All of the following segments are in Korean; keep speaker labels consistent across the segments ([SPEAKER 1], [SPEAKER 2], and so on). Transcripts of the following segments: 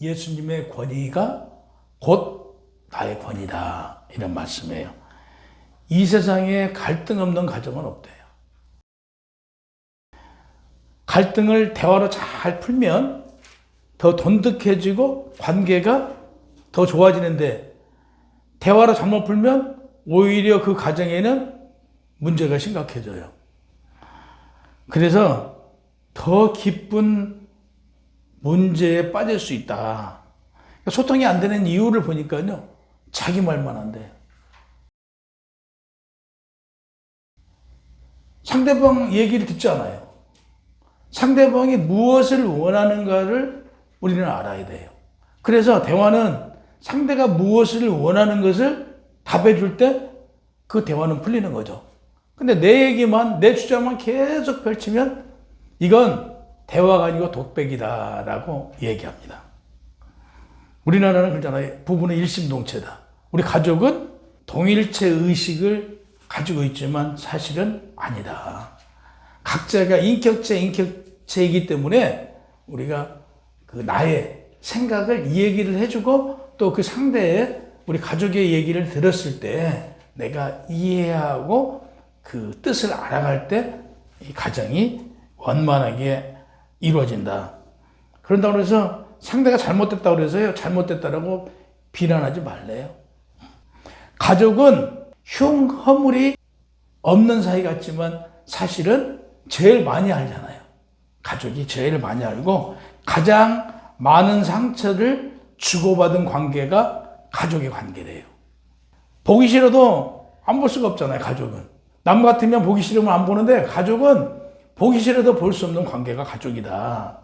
[SPEAKER 1] 예수님의 권위가 곧 나의 권위다. 이런 말씀이에요. 이 세상에 갈등 없는 가정은 없대요. 갈등을 대화로 잘 풀면 더 돈독해지고 관계가 더 좋아지는데, 대화로 잘못 풀면 오히려 그 가정에는 문제가 심각해져요. 그래서 더 깊은 문제에 빠질 수 있다. 소통이 안 되는 이유를 보니까요, 자기 말만 안 돼요. 상대방 얘기를 듣지 않아요. 상대방이 무엇을 원하는가를 우리는 알아야 돼요. 그래서 대화는 상대가 무엇을 원하는 것을 답해 줄 때 그 대화는 풀리는 거죠. 근데 내 얘기만, 내 주장만 계속 펼치면 이건 대화가 아니고 독백이다라고 얘기합니다. 우리나라는 그러잖아요. 부부는 일심동체다. 우리 가족은 동일체 의식을 가지고 있지만 사실은 아니다. 각자가 인격체이기 때문에 우리가 그 나의 생각을 이 얘기를 해주고 또 그 상대의 우리 가족의 얘기를 들었을 때 내가 이해하고 그 뜻을 알아갈 때 이 가정이 원만하게 이루어진다. 그런다고 해서 상대가 잘못됐다고 그래서요, 잘못됐다라고 비난하지 말래요. 가족은 흉허물이 없는 사이 같지만 사실은 제일 많이 알잖아요. 가족이 제일 많이 알고 가장 많은 상처를 주고받은 관계가 가족의 관계래요. 보기 싫어도 안 볼 수가 없잖아요, 가족은. 남 같으면 보기 싫으면 안 보는데 가족은 보기 싫어도 볼 수 없는 관계가 가족이다.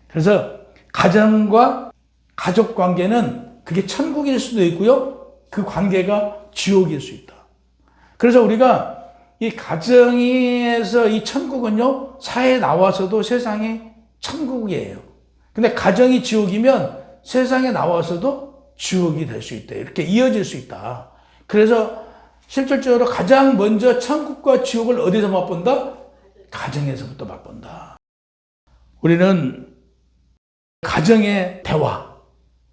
[SPEAKER 1] 그래서 가정과 가족 관계는 그게 천국일 수도 있고요, 그 관계가 지옥일 수 있다. 그래서 우리가 이 가정에서 이 천국은요, 사회에 나와서도 세상이 천국이에요. 근데 가정이 지옥이면 세상에 나와서도 지옥이 될 수 있다. 이렇게 이어질 수 있다. 그래서 실질적으로 가장 먼저 천국과 지옥을 어디서 맛본다? 가정에서부터 맛본다. 우리는 가정의 대화,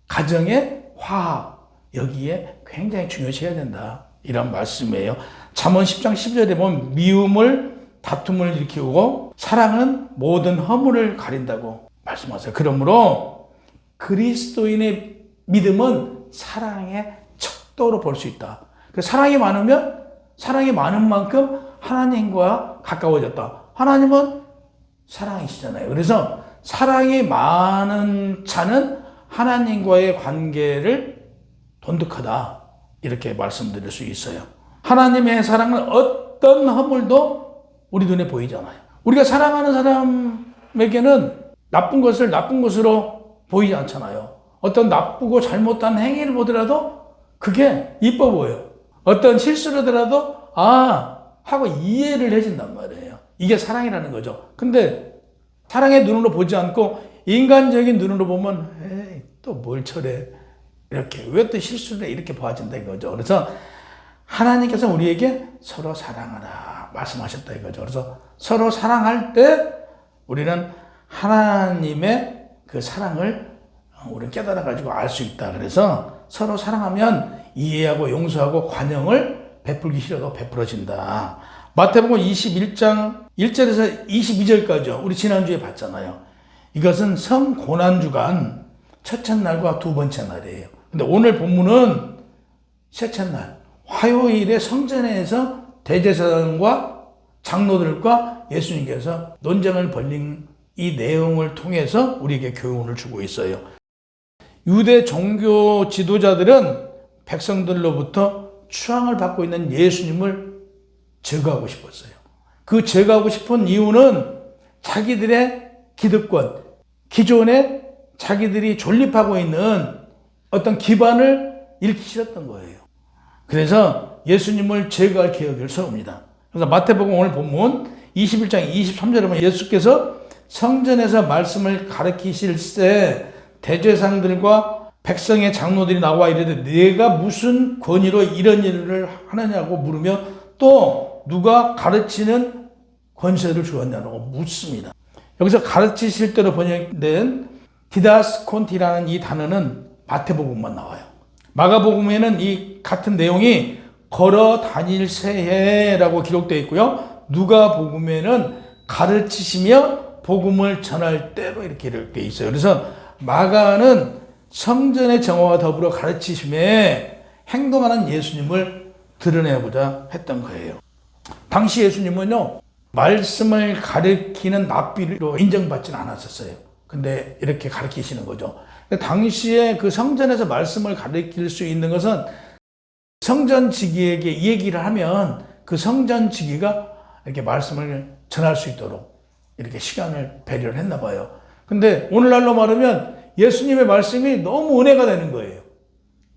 [SPEAKER 1] 가정의 화합, 여기에 굉장히 중요시 해야 된다. 이런 말씀이에요. 잠언 10장 12절에 보면 미움을 다툼을 일으키고 사랑은 모든 허물을 가린다고 말씀하세요. 그러므로 그리스도인의 믿음은 사랑의 척도로 볼 수 있다. 사랑이 많으면 사랑이 많은 만큼 하나님과 가까워졌다. 하나님은 사랑이시잖아요. 그래서 사랑이 많은 자는 하나님과의 관계를 돈독하다. 이렇게 말씀드릴 수 있어요. 하나님의 사랑은 어떤 허물도 우리 눈에 보이잖아요. 우리가 사랑하는 사람에게는 나쁜 것을 나쁜 것으로 보이지 않잖아요. 어떤 나쁘고 잘못한 행위를 보더라도 그게 이뻐 보여요. 어떤 실수를 하더라도 하고 이해를 해준단 말이에요. 이게 사랑이라는 거죠. 근데 사랑의 눈으로 보지 않고 인간적인 눈으로 보면 에이, 또 뭘 저래, 이렇게 왜 또 실수를 해, 이렇게 봐준다 이거죠. 그래서 하나님께서 우리에게 서로 사랑하라 말씀하셨다 이거죠. 그래서 서로 사랑할 때 우리는 하나님의 그 사랑을 우리는 깨달아 가지고 알 수 있다. 그래서 서로 사랑하면 이해하고 용서하고 관용을 베풀기 싫어도 베풀어진다. 마태복음 21장 1절에서 22절까지요. 우리 지난주에 봤잖아요. 이것은 성고난주간 첫째 날과 두 번째 날이에요. 근데 오늘 본문은 셋째 날 화요일에 성전에서 대제사장과 장로들과 예수님께서 논쟁을 벌린 이 내용을 통해서 우리에게 교훈을 주고 있어요. 유대 종교 지도자들은 백성들로부터 추앙을 받고 있는 예수님을 제거하고 싶었어요. 그 제거하고 싶은 이유는 자기들의 기득권, 기존에 자기들이 존립하고 있는 어떤 기반을 잃기 싫었던 거예요. 그래서 예수님을 제거할 계획을 세웁니다. 그래서 마태복음 오늘 본문 21장 23절에 보면 예수께서 성전에서 말씀을 가르치실 때 대제사장들과 백성의 장로들이 나와 이르되 네가 무슨 권위로 이런 일을 하느냐고 물으며 또 누가 가르치는 권세를 주었냐고 묻습니다. 여기서 가르치실 때로 번역된 디다스콘티라는 이 단어는 마태복음만 나와요. 마가복음에는 이 같은 내용이 걸어 다닐 새해라고 기록되어 있고요. 누가복음에는 가르치시며 복음을 전할 때로 이렇게 기록되어 있어요. 그래서 마가는 성전의 정화와 더불어 가르치심에 행동하는 예수님을 드러내고자 했던 거예요. 당시 예수님은요, 말씀을 가르치는 랍비로 인정받지는 않았었어요. 근데 이렇게 가르치시는 거죠. 당시에 그 성전에서 말씀을 가르칠 수 있는 것은 성전지기에게 이 얘기를 하면 그 성전지기가 이렇게 말씀을 전할 수 있도록 이렇게 시간을 배려를 했나 봐요. 근데 오늘날로 말하면 예수님의 말씀이 너무 은혜가 되는 거예요.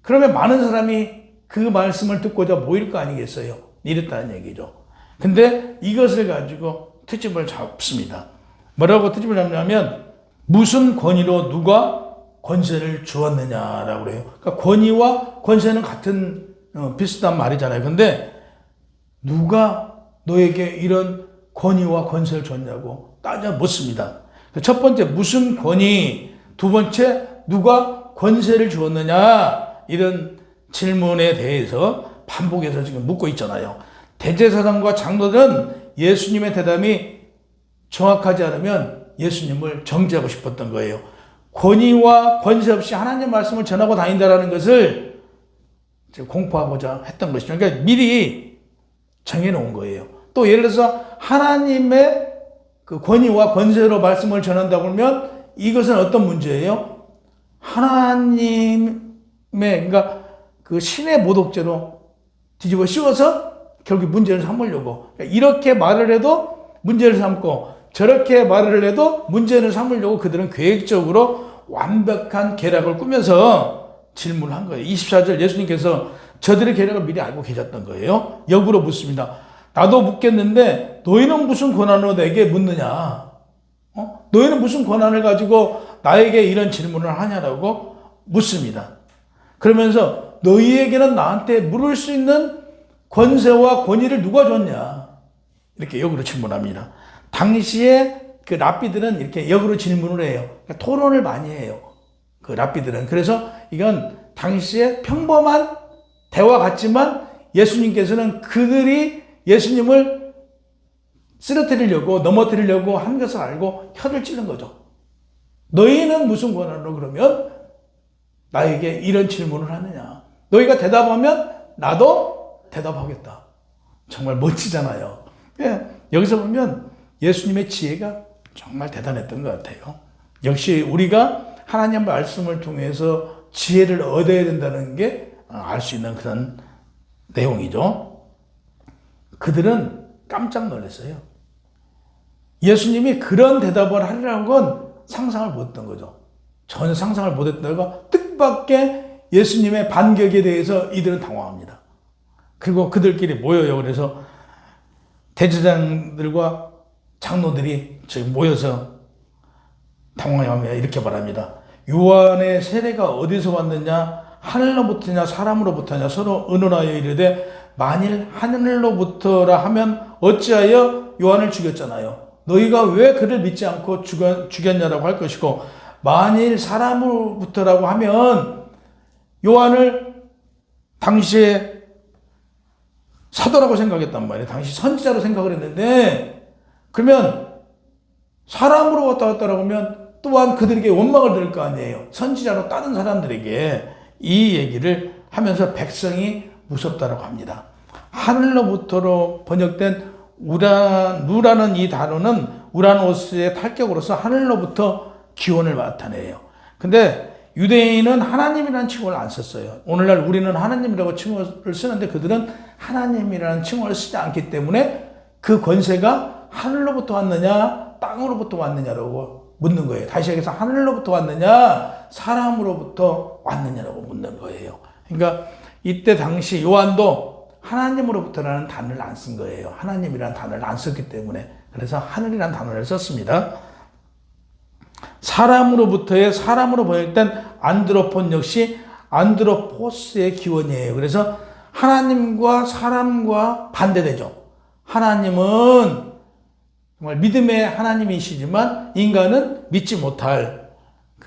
[SPEAKER 1] 그러면 많은 사람이 그 말씀을 듣고자 모일 거 아니겠어요? 이랬다는 얘기죠. 근데 이것을 가지고 트집을 잡습니다. 뭐라고 트집을 잡냐면 무슨 권위로 누가 권세를 주었느냐라고 그래요. 그러니까 권위와 권세는 같은 비슷한 말이잖아요. 근데 누가 너에게 이런 권위와 권세를 줬냐고 따져 묻습니다. 첫 번째 무슨 권위, 두 번째 누가 권세를 주었느냐, 이런 질문에 대해서 반복해서 지금 묻고 있잖아요. 대제사장과 장로들은 예수님의 대답이 정확하지 않으면 예수님을 정죄하고 싶었던 거예요. 권위와 권세 없이 하나님 말씀을 전하고 다닌다는 것을 공포하고자 했던 것이죠. 그러니까 미리 정해놓은 거예요. 또 예를 들어서 하나님의 그 권위와 권세로 말씀을 전한다고 하면 이것은 어떤 문제예요? 하나님의, 그러니까 그 신의 모독죄로 뒤집어 씌워서 결국 문제를 삼으려고, 그러니까 이렇게 말을 해도 문제를 삼고 저렇게 말을 해도 문제를 삼으려고 그들은 계획적으로 완벽한 계략을 꾸며서 질문을 한 거예요. 24절 예수님께서 저들의 계략을 미리 알고 계셨던 거예요. 역으로 묻습니다. 나도 묻겠는데 너희는 무슨 권한으로 내게 묻느냐? 너희는 무슨 권한을 가지고 나에게 이런 질문을 하냐라고 묻습니다. 그러면서 너희에게는 나한테 물을 수 있는 권세와 권위를 누가 줬냐? 이렇게 역으로 질문합니다. 당시에 그 랍비들은 이렇게 역으로 질문을 해요. 그러니까 토론을 많이 해요. 그 랍비들은. 그래서 이건 당시에 평범한 대화 같지만 예수님께서는 그들이 예수님을 쓰러뜨리려고 넘어뜨리려고 한 것을 알고 혀를 찌른 거죠. 너희는 무슨 권한으로 그러면 나에게 이런 질문을 하느냐? 너희가 대답하면 나도 대답하겠다. 정말 멋지잖아요. 여기서 보면 예수님의 지혜가 정말 대단했던 것 같아요. 역시 우리가 하나님 말씀을 통해서 지혜를 얻어야 된다는 게 알 수 있는 그런 내용이죠. 그들은 깜짝 놀랐어요. 예수님이 그런 대답을 하리라는 건 상상을 못했던 거죠. 전혀 상상을 못했다가 뜻밖의 예수님의 반격에 대해서 이들은 당황합니다. 그리고 그들끼리 모여요. 그래서 대제사장들과 장로들이 지금 모여서 당황하며 이렇게 말합니다. 요한의 세례가 어디서 왔느냐? 하늘로부터냐 사람으로부터냐? 서로 의논하여 이르되 만일 하늘로부터라 하면 어찌하여 요한을 죽였잖아요. 너희가 왜 그를 믿지 않고 죽였냐라고 할 것이고, 만일 사람으로부터라고 하면 요한을 당시에 사도라고 생각했단 말이에요. 당시 선지자로 생각을 했는데, 그러면 사람으로 왔다라고 하면 또한 그들에게 원망을 들을 거 아니에요. 선지자로 다른 사람들에게 이 얘기를 하면서 백성이 무섭다라고 합니다. 하늘로부터로 번역된 누라는 이 단어는 우라노스의 탈격으로서 하늘로부터 기원을 나타내요. 근데 유대인은 하나님이라는 칭호를 안 썼어요. 오늘날 우리는 하나님이라고 칭호를 쓰는데 그들은 하나님이라는 칭호를 쓰지 않기 때문에 그 권세가 하늘로부터 왔느냐 땅으로부터 왔느냐라고 묻는 거예요. 다시 얘기해서 하늘로부터 왔느냐 사람으로부터 왔느냐라고 묻는 거예요. 그러니까 이때 당시 요한도 하나님으로부터라는 단어를 안 쓴 거예요. 하나님이라는 단어를 안 썼기 때문에. 그래서 하늘이라는 단어를 썼습니다. 사람으로부터의 사람으로 번역된 안드로폰 역시 안드로포스의 기원이에요. 그래서 하나님과 사람과 반대되죠. 하나님은 정말 믿음의 하나님이시지만 인간은 믿지 못할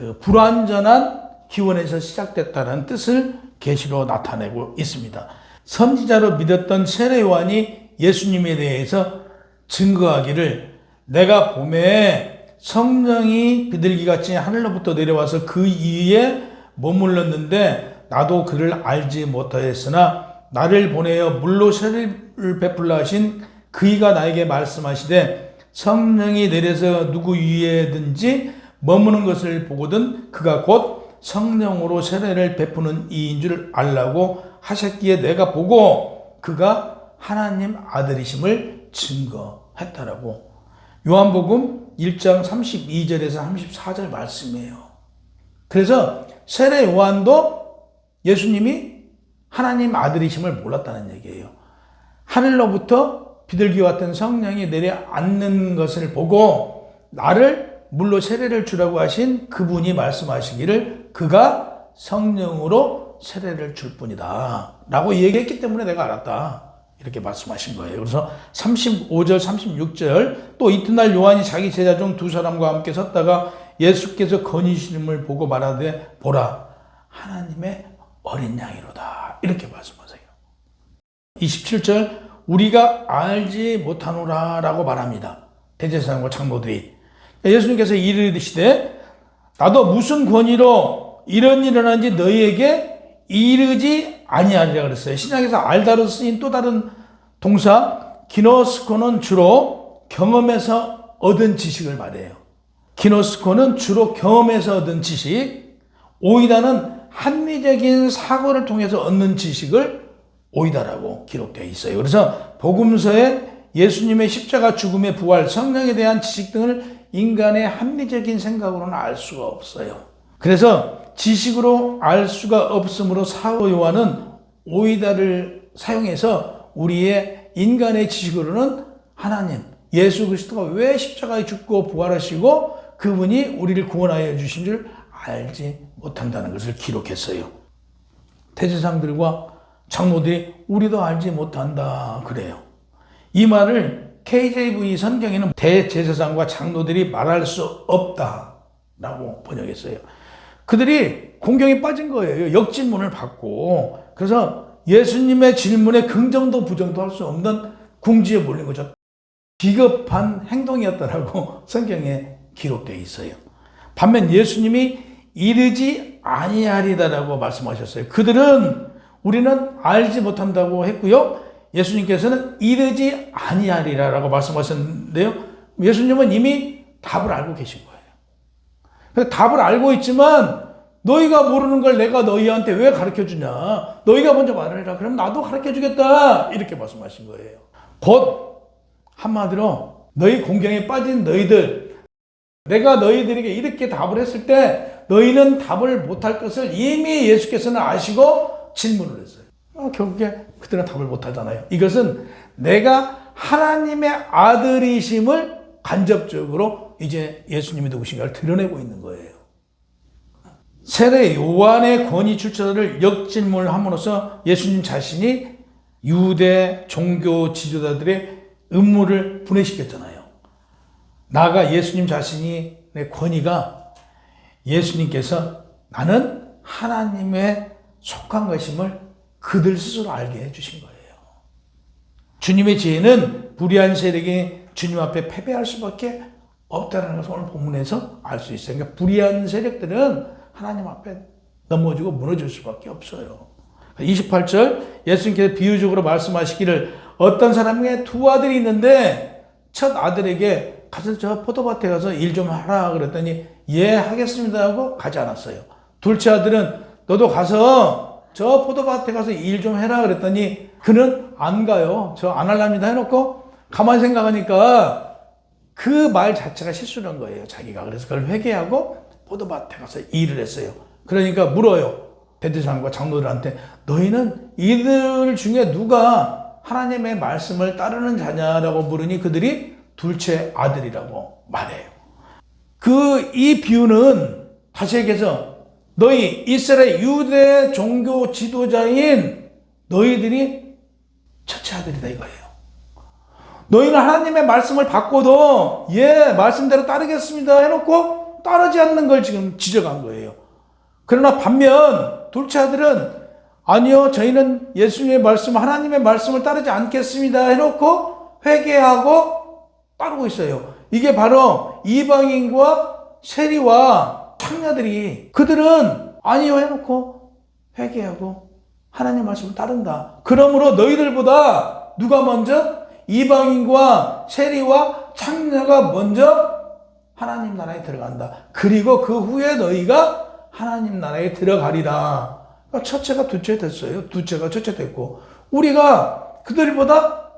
[SPEAKER 1] 그 불완전한 기원에서 시작됐다는 뜻을 계시로 나타내고 있습니다. 선지자로 믿었던 세례 요한이 예수님에 대해서 증거하기를 내가 봄에 성령이 비둘기같이 하늘로부터 내려와서 그 위에 머물렀는데 나도 그를 알지 못하였으나 나를 보내어 물로 세례를 베풀라 하신 그이가 나에게 말씀하시되 성령이 내려서 누구 위에든지 머무는 것을 보거든 그가 곧 성령으로 세례를 베푸는 이인 줄 알라고 하셨기에 내가 보고 그가 하나님 아들이심을 증거했다라고 요한복음 1장 32절에서 34절 말씀이에요. 그래서 세례 요한도 예수님이 하나님 아들이심을 몰랐다는 얘기예요. 하늘로부터 비둘기와 같은 성령이 내려앉는 것을 보고 나를 물로 세례를 주라고 하신 그분이 말씀하시기를 그가 성령으로 세례를 줄 뿐이다 라고 얘기했기 때문에 내가 알았다 이렇게 말씀하신 거예요. 그래서 35절 36절 또 이튿날 요한이 자기 제자 중 두 사람과 함께 섰다가 예수께서 거니심을 보고 말하되 보라 하나님의 어린 양이로다 이렇게 말씀하세요. 27절 우리가 알지 못하노라 라고 말합니다. 대제사장과 장로들이 예수님께서 이르시되 나도 무슨 권위로 이런 일을 하는지 너희에게 이르지 아니하리라 그랬어요. 신약에서 알다로 쓰인 또 다른 동사 기노스코는 주로 경험에서 얻은 지식을 말해요. 기노스코는 주로 경험에서 얻은 지식, 오이다는 합리적인 사고를 통해서 얻는 지식을 오이다라고 기록되어 있어요. 그래서 복음서에 예수님의 십자가 죽음의 부활, 성령에 대한 지식 등을 인간의 합리적인 생각으로는 알 수가 없어요. 그래서 지식으로 알 수가 없으므로 사도 요한은 오이다를 사용해서 우리의 인간의 지식으로는 하나님, 예수 그리스도가 왜 십자가에 죽고 부활하시고 그분이 우리를 구원하여 주신 줄 알지 못한다는 것을 기록했어요. 대제사장들과 장로들이 우리도 알지 못한다 그래요. 이 말을 KJV 성경에는 대제사장과 장로들이 말할 수 없다라고 번역했어요. 그들이 공경에 빠진 거예요. 역질문을 받고. 그래서 예수님의 질문에 긍정도 부정도 할 수 없는 궁지에 몰린 거죠. 비겁한 행동이었다라고 성경에 기록되어 있어요. 반면 예수님이 이르지 아니하리다라고 말씀하셨어요. 그들은 우리는 알지 못한다고 했고요. 예수님께서는 이르지 아니하리라라고 말씀하셨는데요. 예수님은 이미 답을 알고 계신 거예요. 답을 알고 있지만 너희가 모르는 걸 내가 너희한테 왜 가르쳐주냐. 너희가 먼저 말을 해라. 그럼 나도 가르쳐주겠다. 이렇게 말씀하신 거예요. 곧 한마디로 너희 공경에 빠진 너희들, 내가 너희들에게 이렇게 답을 했을 때 너희는 답을 못할 것을 이미 예수께서는 아시고 질문을 했어요. 결국에 그들은 답을 못하잖아요. 이것은 내가 하나님의 아들이심을 간접적으로 이제 예수님이 누구신가를 드러내고 있는 거예요. 세례 요한의 권위 출처를 역질문을 함으로써 예수님 자신이 유대 종교 지도자들의 음모를 분해시켰잖아요. 나아가 예수님 자신의 권위가 예수님께서 나는 하나님의 속한 것임을 그들 스스로 알게 해주신 거예요. 주님의 지혜는 불의한 세력이 주님 앞에 패배할 수밖에 없다는 것을 오늘 본문에서 알 수 있어요. 그러니까 불의한 세력들은 하나님 앞에 넘어지고 무너질 수밖에 없어요. 28절 예수님께서 비유적으로 말씀하시기를 어떤 사람에게 두 아들이 있는데 첫 아들에게 가서 저 포도밭에 가서 일 좀 하라 그랬더니 예 하겠습니다 하고 가지 않았어요. 둘째 아들은 너도 가서 저 포도밭에 가서 일 좀 해라 그랬더니 그는 안 가요. 저 안 할랍니다 해놓고 가만히 생각하니까 그 말 자체가 실수한 거예요. 자기가. 그래서 그걸 회개하고 포도밭에 가서 일을 했어요. 그러니까 물어요. 대제사장과 장로들한테 너희는 이들 중에 누가 하나님의 말씀을 따르는 자냐라고 물으니 그들이 둘째 아들이라고 말해요. 이 비유는 다시 얘기해서 너희 이스라엘 유대 종교 지도자인 너희들이 첫째 아들이다 이거예요. 너희는 하나님의 말씀을 받고도 예 말씀대로 따르겠습니다 해놓고 따르지 않는 걸 지금 지적한 거예요. 그러나 반면 둘째 아들은 아니요, 저희는 예수님의 말씀, 하나님의 말씀을 따르지 않겠습니다 해놓고 회개하고 따르고 있어요. 이게 바로 이방인과 세리와 창녀들이 그들은 아니요 해놓고 회개하고 하나님의 말씀을 따른다. 그러므로 너희들보다 누가 먼저? 이방인과 세리와 창녀가 먼저 하나님 나라에 들어간다. 그리고 그 후에 너희가 하나님 나라에 들어가리라. 그러니까 첫째가 둘째 됐어요. 둘째가 첫째 됐고 우리가 그들보다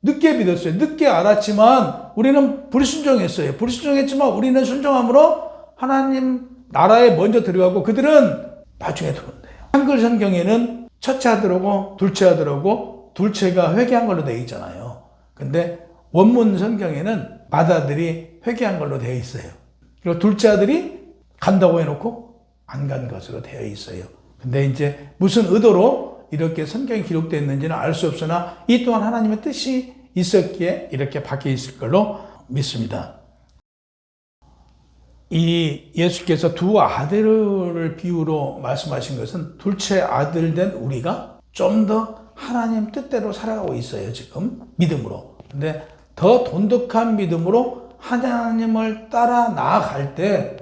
[SPEAKER 1] 늦게 믿었어요. 늦게 알았지만 우리는 불순종했어요. 불순종했지만 우리는 순종함으로 하나님 나라에 먼저 들어가고 그들은 나중에 들어온대요. 한글 성경에는 첫째 아들하고 둘째 아들하고 둘째가 회개한 걸로 되어 있잖아요. 근데 원문 성경에는 맏아들이 회개한 걸로 되어 있어요. 그리고 둘째 아들이 간다고 해놓고 안 간 것으로 되어 있어요. 근데 이제 무슨 의도로 이렇게 성경이 기록되어 있는지는 알 수 없으나 이 또한 하나님의 뜻이 있었기에 이렇게 바뀌어 있을 걸로 믿습니다. 이 예수께서 두 아들을 비유로 말씀하신 것은 둘째 아들 된 우리가 좀 더 하나님 뜻대로 살아가고 있어요. 지금 믿음으로. 근데 더 돈독한 믿음으로 하나님을 따라 나아갈 때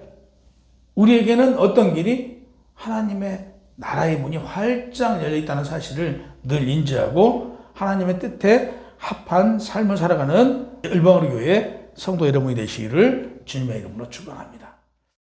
[SPEAKER 1] 우리에게는 어떤 길이 하나님의 나라의 문이 활짝 열려 있다는 사실을 늘 인지하고 하나님의 뜻에 합한 삶을 살아가는 일방으로 교회 성도 여러분이 되시기를 주님의 이름으로 축원합니다.